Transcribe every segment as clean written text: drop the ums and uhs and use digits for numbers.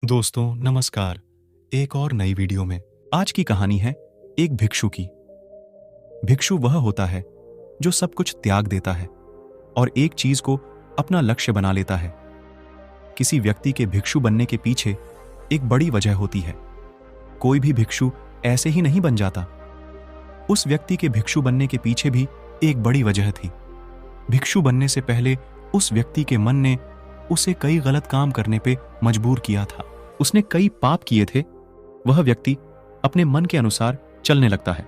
दोस्तों नमस्कार। एक और नई वीडियो में आज की कहानी है एक भिक्षु की। भिक्षु वह होता है जो सब कुछ त्याग देता है और एक चीज को अपना लक्ष्य बना लेता है। किसी व्यक्ति के भिक्षु बनने के पीछे एक बड़ी वजह होती है। कोई भी भिक्षु ऐसे ही नहीं बन जाता। उस व्यक्ति के भिक्षु बनने के पीछे भी एक बड़ी वजह थी। भिक्षु बनने से पहले उस व्यक्ति के मन ने उसे कई गलत काम करने पे मजबूर किया था। उसने कई पाप किए थे। वह व्यक्ति अपने मन के अनुसार चलने लगता है।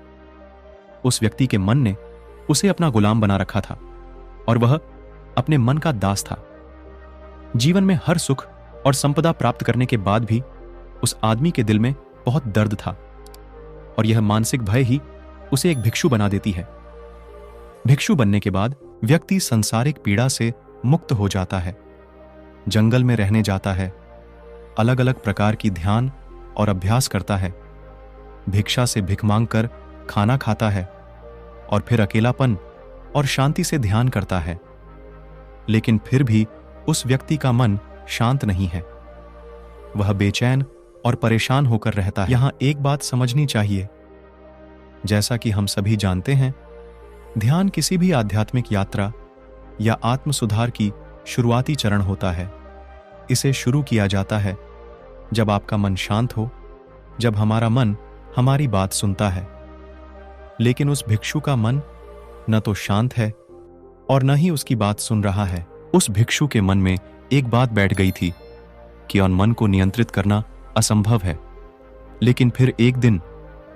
उस व्यक्ति के मन ने उसे अपना गुलाम बना रखा था और वह अपने मन का दास था। जीवन में हर सुख और संपदा प्राप्त करने के बाद भी उस आदमी के दिल में बहुत दर्द था और यह मानसिक भय ही उसे एक भिक्षु बना देती है। भिक्षु बनने के बाद व्यक्ति सांसारिक पीड़ा से मुक्त हो जाता है। जंगल में रहने जाता है, अलग अलग प्रकार की ध्यान और अभ्यास करता है, भिक्षा से भिख मांग कर खाना खाता है और फिर अकेलापन और शांति से ध्यान करता है। लेकिन फिर भी उस व्यक्ति का मन शांत नहीं है। वह बेचैन और परेशान होकर रहता है। यहां एक बात समझनी चाहिए। जैसा कि हम सभी जानते हैं, ध्यान किसी भी आध्यात्मिक यात्रा या आत्म सुधार की शुरुआती चरण होता है। इसे शुरू किया जाता है जब आपका मन शांत हो, जब हमारा मन हमारी बात सुनता है। लेकिन उस भिक्षु का मन न तो शांत है और न ही उसकी बात सुन रहा है। उस भिक्षु के मन में एक बात बैठ गई थी कि मन को नियंत्रित करना असंभव है। लेकिन फिर एक दिन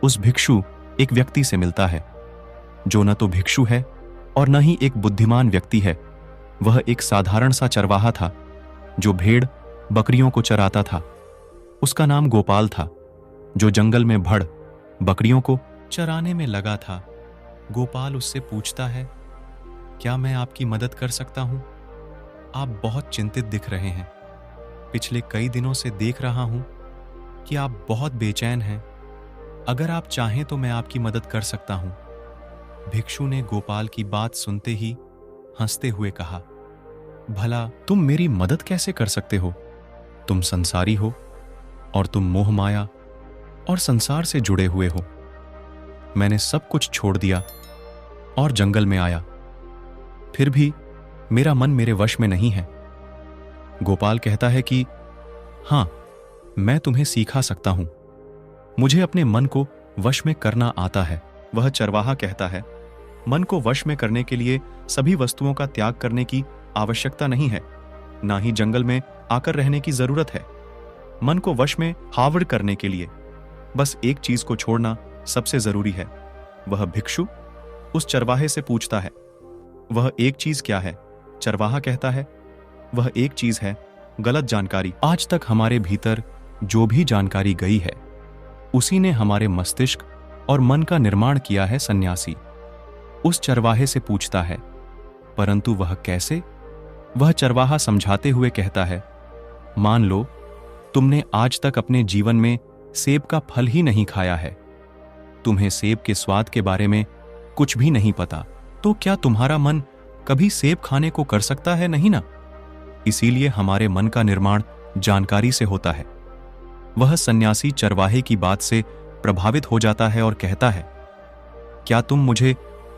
उस भिक्षु एक व्यक्ति से मिलता है जो न तो भिक्षु है और न ही एक बुद्धिमान व्यक्ति है। वह एक साधारण सा चरवाहा था जो भेड़ बकरियों को चराता था। उसका नाम गोपाल था, जो जंगल में भड़ बकरियों को चराने में लगा था। गोपाल उससे पूछता है, क्या मैं आपकी मदद कर सकता हूं? आप बहुत चिंतित दिख रहे हैं। पिछले कई दिनों से देख रहा हूं कि आप बहुत बेचैन हैं। अगर आप चाहें तो मैं आपकी मदद कर सकता हूं। भिक्षु ने गोपाल की बात सुनते ही हंसते हुए कहा, भला तुम मेरी मदद कैसे कर सकते हो? तुम संसारी हो और तुम मोह माया और संसार से जुड़े हुए हो। मैंने सब कुछ छोड़ दिया और जंगल में आया, फिर भी मेरा मन मेरे वश में नहीं है। गोपाल कहता है कि हां, मैं तुम्हें सिखा सकता हूं। मुझे अपने मन को वश में करना आता है। वह चरवाहा कहता है, मन को वश में करने के लिए सभी वस्तुओं का त्याग करने की आवश्यकता नहीं है, ना ही जंगल में आकर रहने की जरूरत है। मन को वश में हावड़ करने के लिए बस एक चीज को छोड़ना सबसे जरूरी है। वह भिक्षु उस चरवाहे से पूछता है, वह एक चीज क्या है? चरवाहा कहता है, वह एक चीज है गलत जानकारी। आज तक हमारे भीतर जो भी जानकारी गई है उसी ने हमारे मस्तिष्क और मन का निर्माण किया है। सन्यासी उस चरवाहे से पूछता है, परंतु वह कैसे? वह चरवाहा समझाते हुए कहता है, मान लो तुमने आज तक अपने जीवन में सेब का फल ही नहीं खाया है। तुम्हें सेब के स्वाद के बारे में कुछ भी नहीं पता, तो क्या तुम्हारा मन कभी सेब खाने को कर सकता है? नहीं ना। इसीलिए हमारे मन का निर्माण जानकारी से होता है। वह सन्यासी चरवाहे की बात से प्रभावित हो जाता है और कहता है, क्या तुम मुझे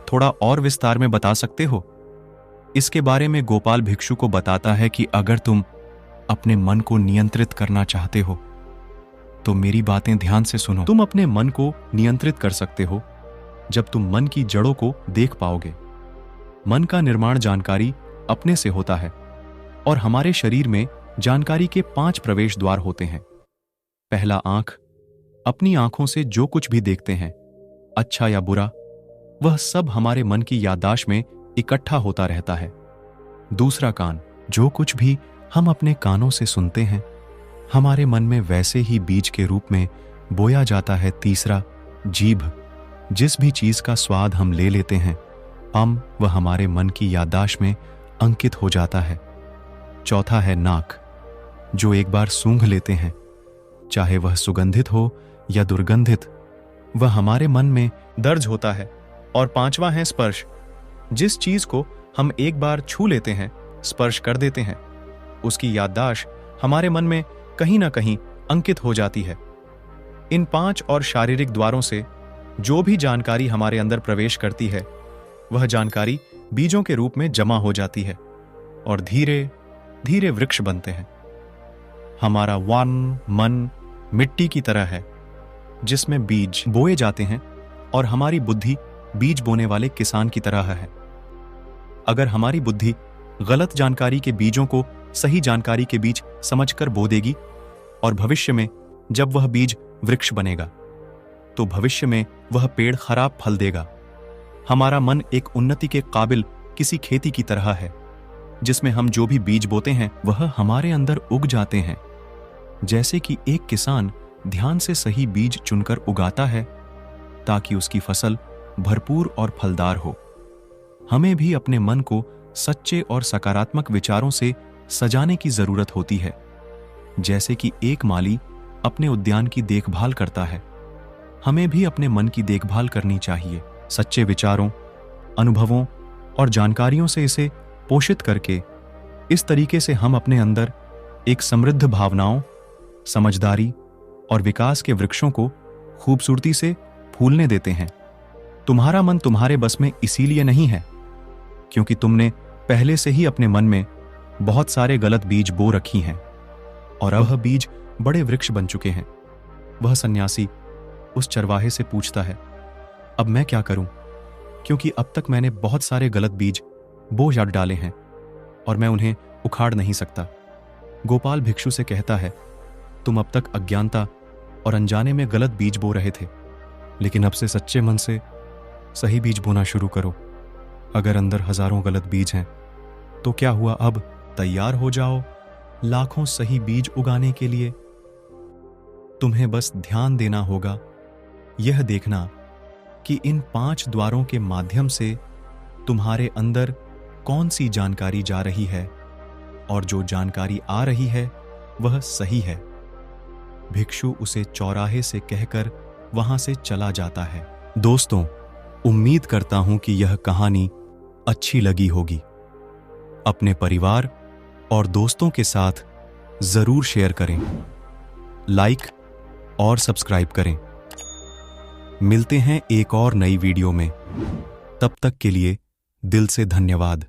थोड़ा और विस्तार में बता सकते हो? इसके बारे में गोपाल भिक्षु को बताता है कि अगर तुम अपने मन को नियंत्रित करना चाहते हो तो मेरी बातें ध्यान से सुनो। तुम अपने मन को नियंत्रित कर सकते हो जब तुम मन की जड़ों को देख पाओगे। मन का निर्माण जानकारी अपने से होता है और हमारे शरीर में जानकारी के 5 प्रवेश द्वार होते हैं। पहला आंख, अपनी आंखों से जो कुछ भी देखते हैं, अच्छा या बुरा, वह सब हमारे मन की याददाश्त में इकट्ठा होता रहता है। दूसरा कान, जो कुछ भी हम अपने कानों से सुनते हैं हमारे मन में वैसे ही बीज के रूप में बोया जाता है। तीसरा जीभ, जिस भी चीज का स्वाद हम ले लेते हैं वह हमारे मन की याददाश्त में अंकित हो जाता है। चौथा है नाक, जो एक बार सूंघ लेते हैं, चाहे वह सुगंधित हो या दुर्गंधित, वह हमारे मन में दर्ज होता है। और 5वां है स्पर्श, जिस चीज को हम एक बार छू लेते हैं, स्पर्श कर देते हैं, उसकी याददाश्त हमारे मन में कहीं ना कहीं अंकित हो जाती है। इन 5 और शारीरिक द्वारों से जो भी जानकारी हमारे अंदर प्रवेश करती है वह जानकारी बीजों के रूप में जमा हो जाती है और धीरे धीरे वृक्ष बनते हैं। हमारा मन मिट्टी की तरह है जिसमें बीज बोए जाते हैं और हमारी बुद्धि बीज बोने वाले किसान की तरह है। अगर हमारी बुद्धि गलत जानकारी के बीजों को सही जानकारी के बीज समझकर बो देगी और भविष्य में जब वह बीज वृक्ष बनेगा तो भविष्य में वह पेड़ खराब फल देगा। हमारा मन एक उन्नति के काबिल किसी खेती की तरह है जिसमें हम जो भी बीज बोते हैं वह हमारे अंदर उग जाते हैं। जैसे कि एक किसान ध्यान से सही बीज चुनकर उगाता है ताकि उसकी फसल भरपूर और फलदार हो। हमें भी अपने मन को सच्चे और सकारात्मक विचारों से सजाने की जरूरत होती है। जैसे कि एक माली अपने उद्यान की देखभाल करता है, हमें भी अपने मन की देखभाल करनी चाहिए। सच्चे विचारों, अनुभवों और जानकारियों से इसे पोषित करके इस तरीके से हम अपने अंदर एक समृद्ध भावनाओं, समझदारी और विकास के वृक्षों को खूबसूरती से फूलने देते हैं। तुम्हारा मन तुम्हारे बस में इसीलिए नहीं है क्योंकि तुमने पहले से ही अपने मन में बहुत सारे गलत बीज बो रखी हैं और अब वह बीज बड़े वृक्ष बन चुके हैं। वह सन्यासी उस चरवाहे से पूछता है, अब मैं क्या करूं? क्योंकि अब तक मैंने बहुत सारे गलत बीज बो डाले हैं और मैं उन्हें उखाड़ नहीं सकता। गोपाल भिक्षु से कहता है, तुम अब तक अज्ञानता और अनजाने में गलत बीज बो रहे थे, लेकिन अब से सच्चे मन से सही बीज बोना शुरू करो। अगर अंदर हजारों गलत बीज हैं तो क्या हुआ, अब तैयार हो जाओ लाखों सही बीज उगाने के लिए। तुम्हें बस ध्यान देना होगा, यह देखना कि इन 5 द्वारों के माध्यम से तुम्हारे अंदर कौन सी जानकारी जा रही है और जो जानकारी आ रही है वह सही है। भिक्षु उसे चौराहे से कहकर वहां से चला जाता है। दोस्तों, उम्मीद करता हूं कि यह कहानी अच्छी लगी होगी। अपने परिवार और दोस्तों के साथ जरूर शेयर करें, लाइक और सब्सक्राइब करें। मिलते हैं एक और नई वीडियो में। तब तक के लिए दिल से धन्यवाद।